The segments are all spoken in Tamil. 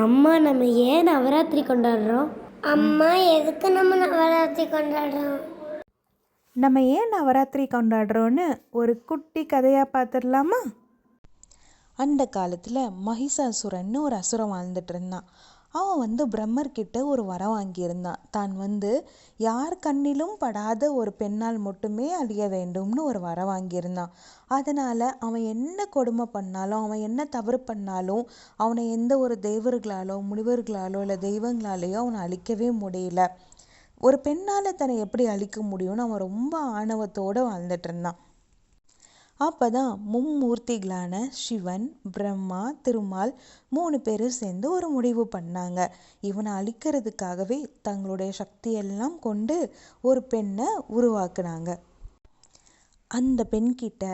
அம்மா, நம்ம ஏன் நவராத்திரி கொண்டாடுறோம்? அம்மா, எதுக்கு நம்ம நவராத்திரி கொண்டாடுறோம்? நம்ம ஏன் நவராத்திரி கொண்டாடுறோன்னு ஒரு குட்டி கதையாக பார்த்துடலாமா? அந்த காலத்தில் மகிஷாசுரன்னு ஒரு அசுரன் வாழ்ந்துட்டு இருந்தான். அவன் பிரம்மர்கிட்ட ஒரு வரம் வாங்கியிருந்தான். தான் யார் கண்ணிலும் படாத ஒரு பெண்ணால் மட்டுமே அழிய வேண்டும்னு ஒரு வரம் வாங்கியிருந்தான். அதனால் அவன் என்ன கொடுமை பண்ணாலும், அவன் என்ன தவறு பண்ணாலும் அவனை எந்த ஒரு தேவர்களாலோ முனிவர்களாலோ இல்லை தெய்வங்களாலேயோ அவனை அழிக்கவே முடியல. ஒரு பெண்ணால் தன்னை எப்படி அழிக்க முடியும்னு அவன் ரொம்ப ஆணவத்தோடு வாழ்ந்துட்டு இருந்தான். அப்போதான் மும்மூர்த்திகளான சிவன், பிரம்மா, திருமால் 3 பேரும் சேர்ந்து ஒரு முடிவு பண்ணாங்க. இவனை அழிக்கிறதுக்காகவே தங்களுடைய சக்தியெல்லாம் கொண்டு ஒரு பெண்ணை உருவாக்குனாங்க. அந்த பெண்கிட்ட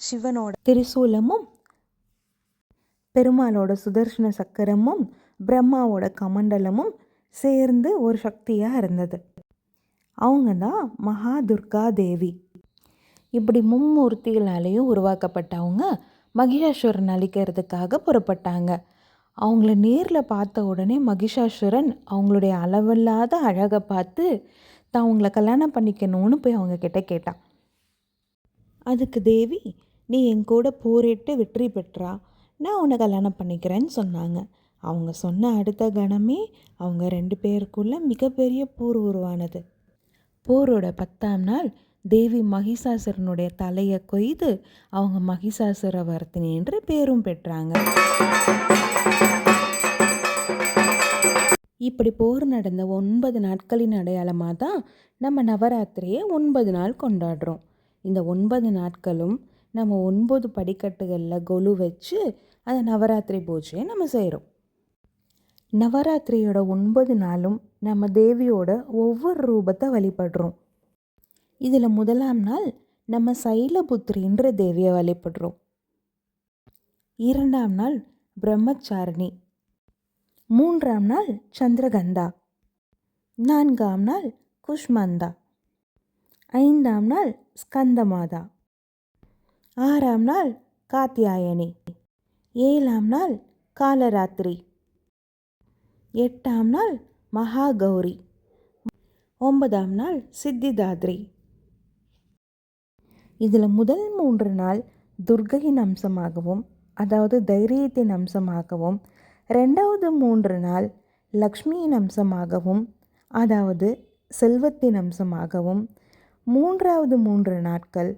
சிவனோட திரிசூலமும், பெருமாளோட சுதர்சன சக்கரமும், பிரம்மாவோட கமண்டலமும் சேர்ந்து ஒரு சக்தியாக இருந்தது. அவங்க தான் மகாதுர்கா தேவி. இப்படி மும்மூர்த்திகளாலேயும் உருவாக்கப்பட்டவங்க மகிஷாசுரன் அழிக்கிறதுக்காக புறப்பட்டாங்க. அவங்கள நேரில் பார்த்த உடனே மகிஷாசுரன் அவங்களுடைய அளவில்லாத அழகை பார்த்து தான் அவங்கள கல்யாணம் பண்ணிக்கணும்னு போய் அவங்க கிட்ட கேட்டான். அதுக்கு தேவி, நீ என் கூட போரிட்டு வெற்றி பெற்றா நான் உன்னை கல்யாணம் பண்ணிக்கிறேன்னு சொன்னாங்க. அவங்க சொன்ன அடுத்த கணமே அவங்க 2 பேருக்குள்ள மிகப்பெரிய போர் உருவானது. போரோட 10ஆம் நாள் தேவி மகிஷாசுரனுடைய தலையை கொய்து அவங்க மகிஷாசுரவர்த்தினி என்று பேரும் பெற்றாங்க. இப்படி போர் நடந்த 9 நாட்களின் அடையாளமாக தான் நம்ம நவராத்திரியை 9 நாள் கொண்டாடுறோம். இந்த 9 நாட்களும் நம்ம 9 படிக்கட்டுகளில் கொலு வச்சு அந்த நவராத்திரி பூஜையை நம்ம செய்கிறோம். நவராத்திரியோட 9 நாளும் நம்ம தேவியோட ஒவ்வொரு ரூபத்தை வழிபடுறோம். இதில் 1ஆம் நாள் நம்ம சைலபுத்திரின்ற தேவியை வழிபடுறோம். 2ஆம் நாள் பிரம்மச்சாரிணி, 3ஆம் நாள் சந்திரகந்தா, 4ஆம் நாள் குஷ்மந்தா, 5ஆம் நாள் ஸ்கந்தமாதா, 6ஆம் நாள் காத்தியாயனி, 7ஆம் நாள் காலராத்திரி, 8ஆம் நாள் மகாகௌரி, 9ஆம் நாள் சித்திதாத்ரி. இதில் முதல் 3 நாள் துர்கையின் அம்சமாகவும், அதாவது தைரியத்தின் அம்சமாகவும், 2வது 3 நாள் லக்ஷ்மியின் அம்சமாகவும், அதாவது செல்வத்தின் அம்சமாகவும், 3வது 3 நாட்கள்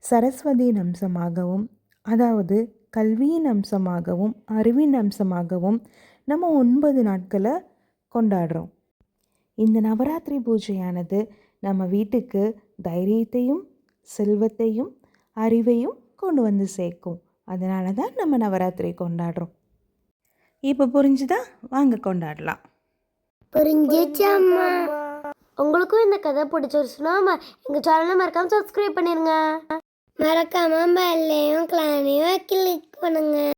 சரஸ்வதியின் அம்சமாகவும், அதாவது கல்வியின் அம்சமாகவும், அறிவின் அம்சமாகவும் நம்ம 9 நாட்களை கொண்டாடுறோம். இந்த நவராத்திரி பூஜையானது நம்ம வீட்டுக்கு தைரியத்தையும், செல்வத்தையும், அறிவையும் கொண்டு வந்து சேர்க்கும். அதனால தான் நம்ம நவராத்திரி கொண்டாடுறோம். இப்போ புரிஞ்சுதா? வாங்க கொண்டாடலாம். புரிஞ்சிச்சம்மா. உங்களுக்கும் இந்த கதை பிடிச்சிருச்சுன்னா எங்கள் சேனலை மறக்காமல் சப்ஸ்கிரைப் பண்ணிடுங்க. மறக்காம பெல்லையும் கிளானையும் கிளிக் பண்ணுங்க.